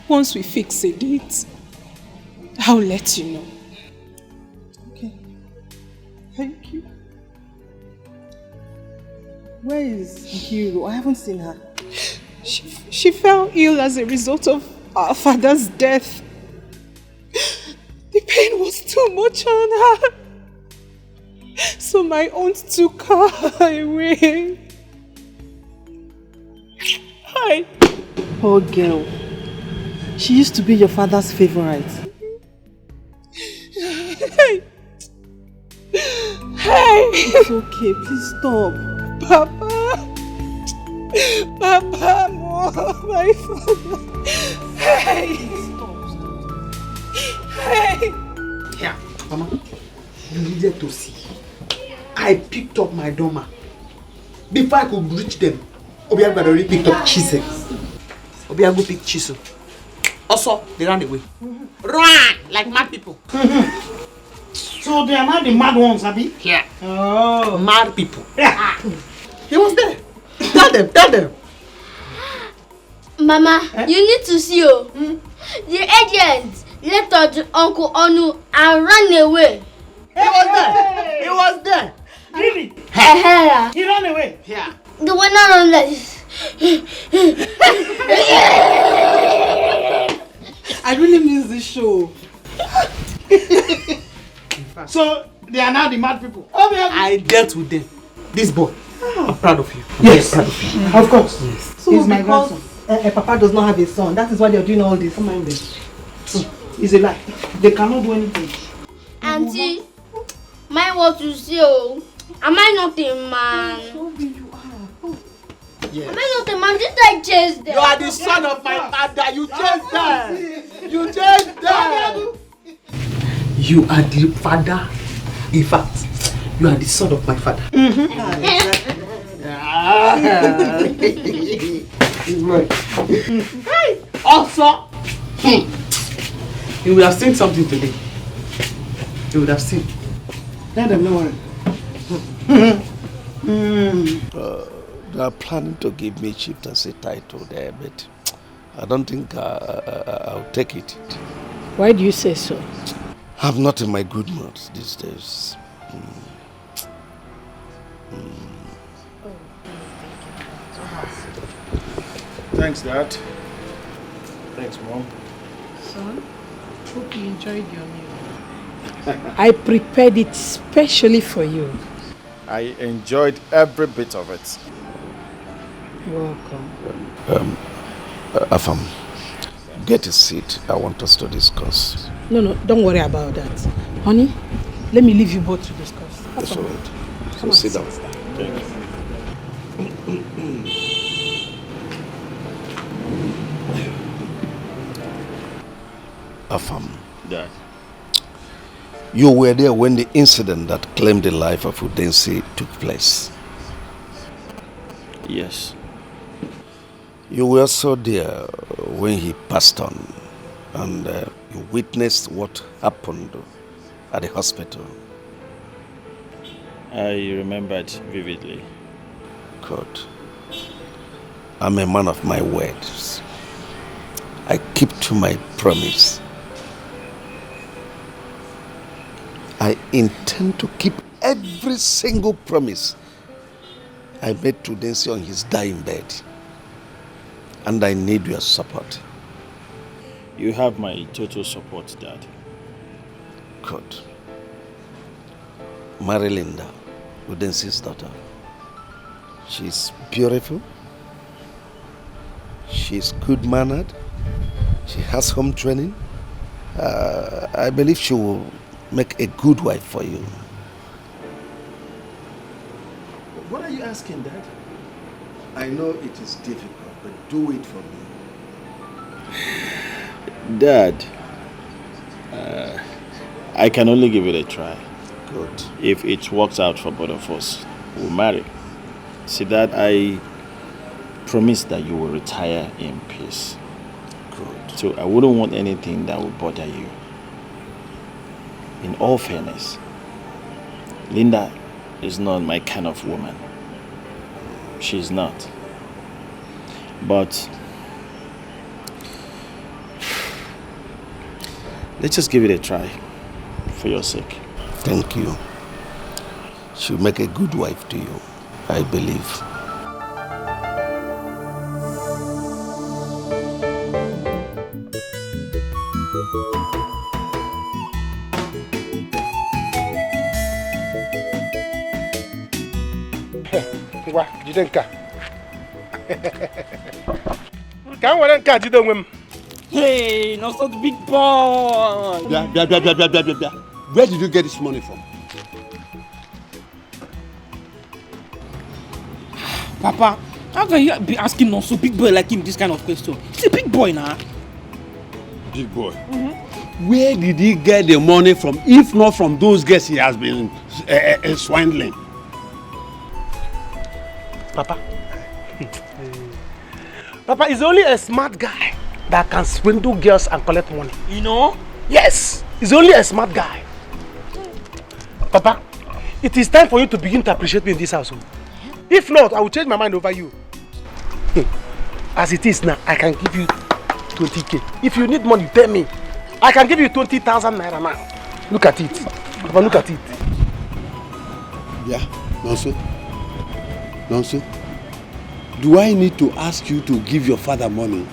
Speaker 2: Once we fix a date, I'll let you know. Okay. Thank you. Where is Hiro? I haven't seen her. She fell ill as a result of our father's death. The pain was too much on her. So my aunt took her away. Hi. Poor girl. She used to be your father's favorite. Hey. Hey. It's okay. Please stop. Papa. Papa, Mom, my father. Hey. Stop. Hey. Here, Mama. You needed to see. I picked up my doma. Before I could reach them, Obiago had already picked up chisel. Obiago picked chisel. Also, they ran away. Run! Like mad people.
Speaker 3: So they are not the mad ones, Abby?
Speaker 2: Yeah.
Speaker 3: Oh.
Speaker 2: Mad people. He was there. Tell them.
Speaker 10: Mama, you need to see you. The agent left Uncle Onu and ran away.
Speaker 3: He was there. Really? He ran away.
Speaker 10: Yeah. The one that ran like this.
Speaker 2: I really miss this show.
Speaker 3: So they are now the mad people.
Speaker 2: I dealt with them. This boy. I'm proud of you.
Speaker 3: Yes.
Speaker 2: Proud of you.
Speaker 3: Of course.
Speaker 2: Yes.
Speaker 3: So he's my grandson.
Speaker 2: Papa does not have a son. That is why they're doing all this. Come on,
Speaker 3: It's a lie. They cannot do anything.
Speaker 10: Auntie, my what you say, oh. Am I not a man?
Speaker 2: Yes.
Speaker 10: Am I not a man? Did I chase them?
Speaker 2: You are the son of my father. You chased them.
Speaker 18: You changed that.
Speaker 11: You are the father. In fact, you are the son of my father. Also, you would have seen something today. You would have seen.
Speaker 18: Let them know.
Speaker 9: They are planning to give me chieftaincy title there, but I don't think I'll take it.
Speaker 23: Why do you say so?
Speaker 9: I'm not in my good mood these days.
Speaker 6: Thanks, Dad. Thanks, Mom.
Speaker 23: Son, hope you enjoyed your meal. I prepared it specially for you.
Speaker 6: I enjoyed every bit of it.
Speaker 23: Welcome.
Speaker 9: Afam, get a seat. I want us to discuss.
Speaker 23: No, don't worry about that. Honey, let me leave you both to discuss.
Speaker 9: That's all right.
Speaker 23: Come on,
Speaker 9: sit down.
Speaker 6: Thank you.
Speaker 9: Afam.
Speaker 6: Dad.
Speaker 9: You were there when the incident that claimed the life of Udensi took place.
Speaker 6: Yes.
Speaker 9: You were also there when he passed on, and you witnessed what happened at the hospital.
Speaker 6: I remembered vividly.
Speaker 9: Good. I'm a man of my words. I keep to my promise. I intend to keep every single promise I made to Udensi on his dying bed. And I need your support.
Speaker 6: You have my total support, Dad.
Speaker 9: Good. Marry Linda, Udensi's daughter. She's beautiful. She's good-mannered. She has home training. I believe she will make a good wife for you.
Speaker 6: What are you asking, Dad?
Speaker 9: I know it is difficult, but do it for me.
Speaker 6: Dad, I can only give it a try.
Speaker 9: Good.
Speaker 6: If it works out for both of us, we'll marry. See, Dad, I promise that you will retire in peace.
Speaker 9: Good.
Speaker 6: So I wouldn't want anything that would bother you. In all fairness, Linda is not my kind of woman. She's not. But let's just give it a try for your sake.
Speaker 9: Thank you. She'll make a good wife to you, I believe.
Speaker 13: Ngwa, jide nka. Ka m were nka jide onwe m.
Speaker 16: Hey, not so big boy.
Speaker 5: Bia. Where did you get this money from?
Speaker 16: Papa, how can you be asking not so big boy like him this kind of question? He's a big boy now.
Speaker 5: Big boy. Where did he get the money from, if not from those girls he has been swindling?
Speaker 13: Papa. Papa is only a smart guy that can swindle girls and collect money.
Speaker 16: You know?
Speaker 13: Yes, he's only a smart guy. Papa, it is time for you to begin to appreciate me in this household. If not, I will change my mind over you. As it is now, I can give you 20k. If you need money, tell me. I can give you 20,000 naira now. Look at it. Papa, look at it.
Speaker 5: Yeah, Nonso. Do I need to ask you to give your father money?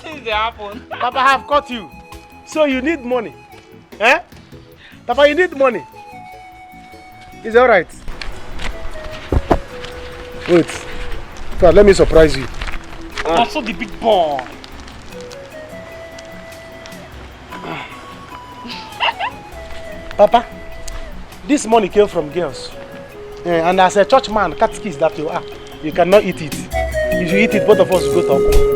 Speaker 16: Things happen.
Speaker 13: Papa, I have caught you. So you need money. Eh? Papa, you need money. Is that alright? Wait. So let me surprise you.
Speaker 16: Also the big boy.
Speaker 13: Papa, this money came from girls. And as a church man, catechist that you are, you cannot eat it.
Speaker 18: If you eat it, both of us will go to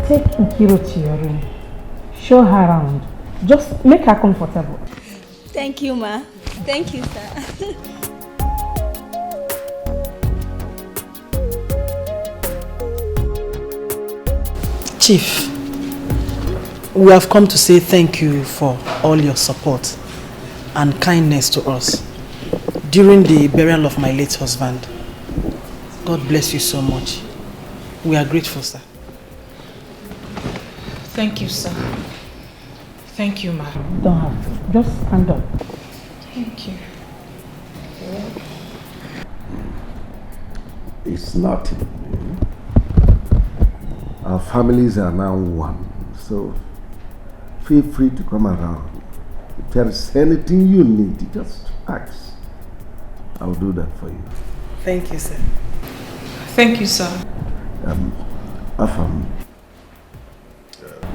Speaker 2: Take Nkiro to your room. Show her around. Just make her comfortable.
Speaker 4: Thank you, ma. Thank you, sir.
Speaker 3: Chief, we have come to say thank you for all your support and kindness to us during the burial of my late husband. God bless you so much. We are grateful, sir.
Speaker 2: Thank you, sir. Thank you, ma. Don't have to. Just stand up. Thank you.
Speaker 9: It's nothing. Our families are now one, so feel free to come around. If there is anything you need, just ask. I'll do that for you.
Speaker 3: Thank you, sir.
Speaker 2: Thank you, sir.
Speaker 9: Afam,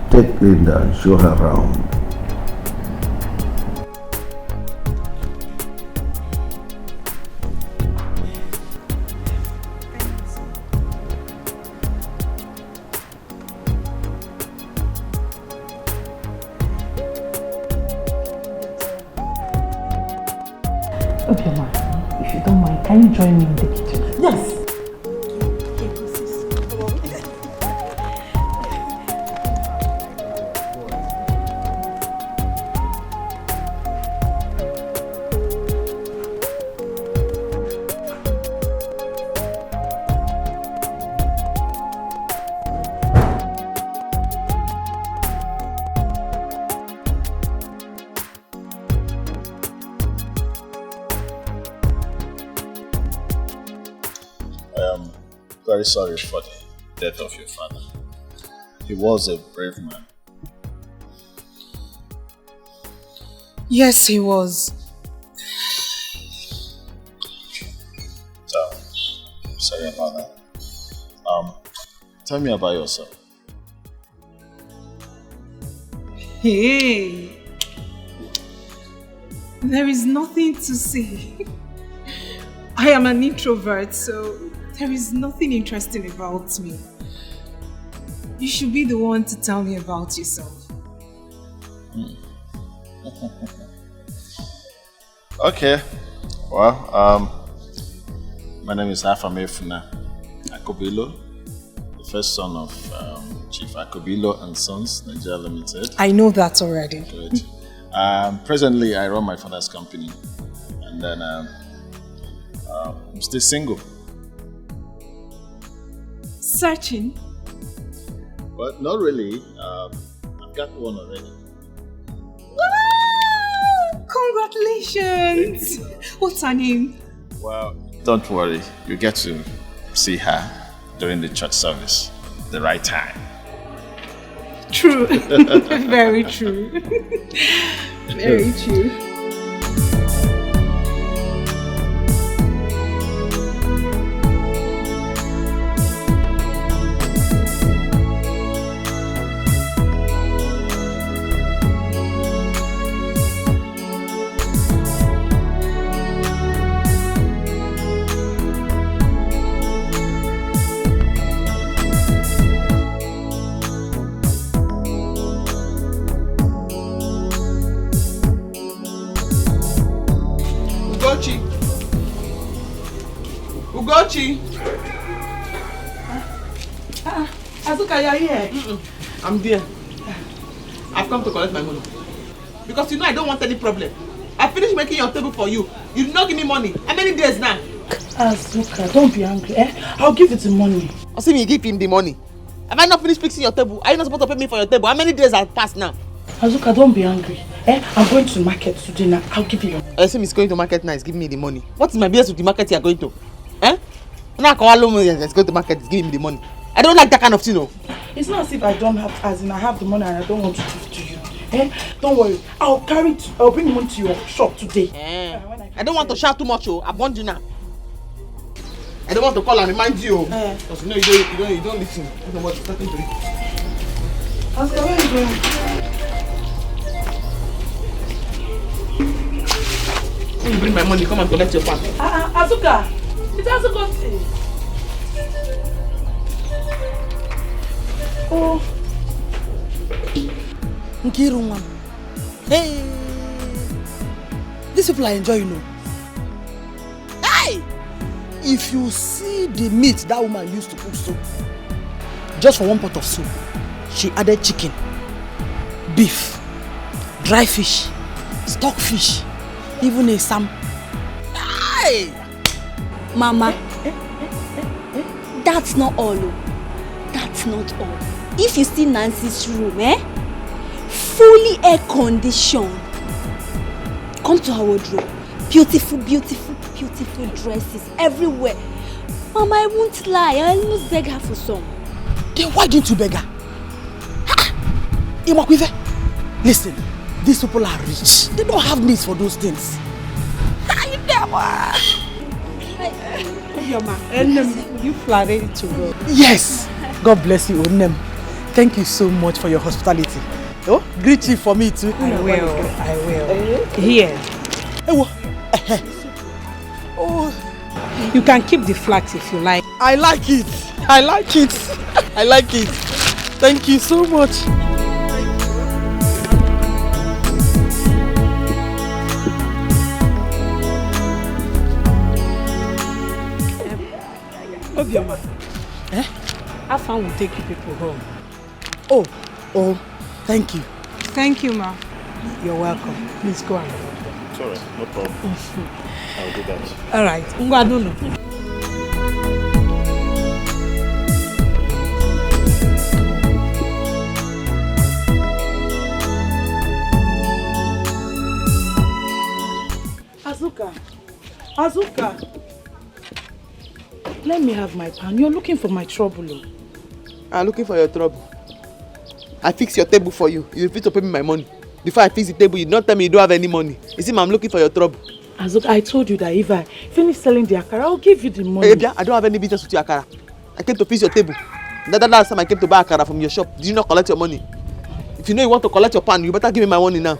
Speaker 9: take Linda and show her around.
Speaker 2: Okay, ma. If you don't mind, can you join me in the kitchen?
Speaker 3: Yes.
Speaker 6: Very sorry for the death of your father. He was a brave man.
Speaker 2: Yes, he was.
Speaker 6: Sorry about that. Tell me about yourself.
Speaker 2: Hey, there is nothing to say. I am an introvert, so there is nothing interesting about me. You should be the one to tell me about yourself.
Speaker 6: Okay. Well, my name is Afamefuna Akobilo, the first son of Chief Akobilo and Sons, Nigeria Limited.
Speaker 2: I know that already.
Speaker 6: Good. Presently, I run my father's company, and then I'm still single.
Speaker 2: Searching?
Speaker 6: But not really. I've got one already.
Speaker 2: Wow! Congratulations! What's her name?
Speaker 6: Well, don't worry. You get to see her during the church service, the right time.
Speaker 2: True. Very true. Very true.
Speaker 11: Ugochi! Azuka, you're here. I'm there. I've come to collect my money. Because you know I don't want any problem. I finished making your table for you. You did not give me money. How many days now?
Speaker 1: Azuka, don't be angry. I'll give you the money.
Speaker 11: I see me give him the money. Have I not finished fixing your table? Are you not supposed to pay me for your table? How many days have passed now?
Speaker 1: Azuka, don't be angry. I'm going to the market today now. I'll give you your money.
Speaker 11: I see he's going to market now. He's giving me the money. What is my business with the market you are going to? Now let's go to the market. He's giving me the money. I don't like that kind of thing, no.
Speaker 1: It's not as if I don't have, as in I have the money and I don't want to give to you. Don't worry. I'll bring the money to your shop today.
Speaker 11: I don't want to shout too much, I've warned you now. I don't want to call and remind you, because you know you don't listen. You know what you're starting to do.
Speaker 3: Azuka, where are you going?
Speaker 11: When you bring my money, come and collect your pan.
Speaker 1: Azuka, it hasn't got it.
Speaker 3: Oh. Nkiru, hey, these people are enjoying, you know. Hey, if you see the meat that woman used to cook soup, just for one pot of soup, she added chicken, beef, dry fish, stockfish, even a sam. Hey,
Speaker 4: Mama, that's not all. That's not all. If you see Nancy's room, fully air conditioned. Come to her wardrobe. Beautiful, beautiful, beautiful dresses everywhere. Mama, I won't lie. I almost beg her for some.
Speaker 3: Then why didn't you beg her? Listen, these people are rich. They don't have needs for those things. You never.
Speaker 2: You flattered to God.
Speaker 3: Yes. God bless you, Onem. Thank you so much for your hospitality. Oh, greet you for me too.
Speaker 2: I will. Here.
Speaker 3: Oh.
Speaker 2: You can keep the flags if you like.
Speaker 3: I like it. I like it. I like it. Thank you so much.
Speaker 2: Obioma. How far will take you people home?
Speaker 3: Oh, thank you.
Speaker 2: Thank you, ma. You're welcome. Please go on.
Speaker 6: It's alright, no problem. I'll do that.
Speaker 2: Alright. Ngwaduno.
Speaker 3: Azuka. Let me have my pan. You're looking for my trouble.
Speaker 11: I'm looking for your trouble. I fix your table for you. You refuse to pay me my money. Before I fix the table, you don't tell me you don't have any money. You see, I'm looking for your trouble.
Speaker 3: Azuka, I told you that if I finish selling the akara, I'll give you the money.
Speaker 11: Hey, I don't have any business with your akara. I came to fix your table. That last time I came to buy akara from your shop, did you not collect your money? If you know you want to collect your pan, you better give me my money now.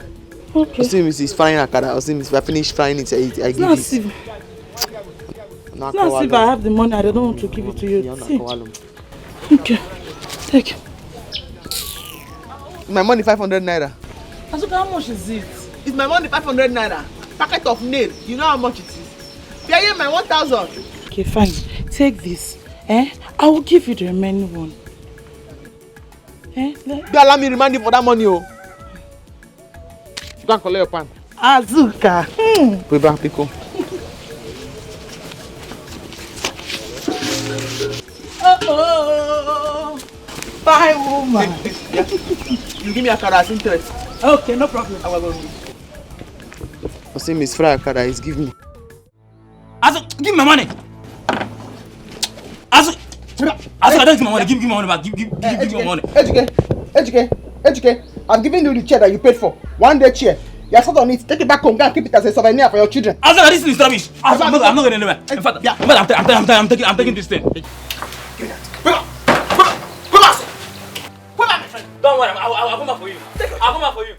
Speaker 3: Okay.
Speaker 11: Osim is frying akara. Osim is, if I finish frying it, I give it.
Speaker 3: It's not as if I have the money, I don't want to give it to you. See. Okay, take.
Speaker 11: My money 500 naira.
Speaker 3: Azuka, how much is it?
Speaker 11: It's my money 500 naira. Packet of nail. You know how much it is. Pay my 1,000.
Speaker 3: Okay, fine. Take this. I will give you the remaining one.
Speaker 11: Don't allow me to remind you for that money, oh. You can't collect your pan.
Speaker 3: Azuka.
Speaker 11: Put it back, Pico.
Speaker 3: Oh, bye, woman.
Speaker 11: Yeah. You give me akara as interest.
Speaker 3: Okay, no problem.
Speaker 11: I will go. Osim is fry akara. He's giving me.
Speaker 7: Azu, give me my money. Azu, I don't give my money. Give me my money back. Give me my money.
Speaker 18: Ejike. I'm giving you the chair that you paid for. One day chair. You are sat on it. Take it back home. Go and keep it as a souvenir for your children.
Speaker 7: Azu, this is rubbish. I'm not going anywhere. In fact, I'm taking this thing. Don't worry, I'll come back for you. I'll come back for you.